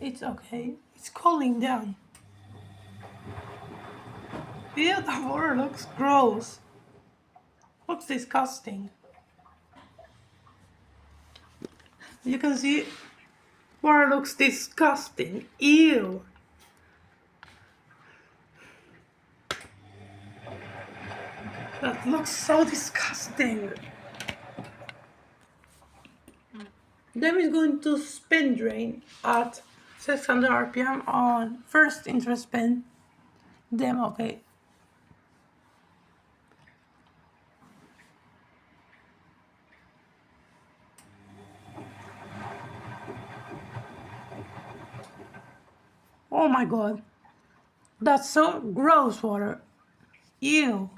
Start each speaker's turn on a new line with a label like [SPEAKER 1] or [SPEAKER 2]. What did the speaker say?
[SPEAKER 1] It's okay. It's cooling down. Ew, the water looks gross. Looks disgusting. You can see water looks disgusting. Ew. That looks so disgusting. Then we're going to spin drain at 600 RPM on first interest spin. Then okay. Oh my god. That's so gross water. Ew.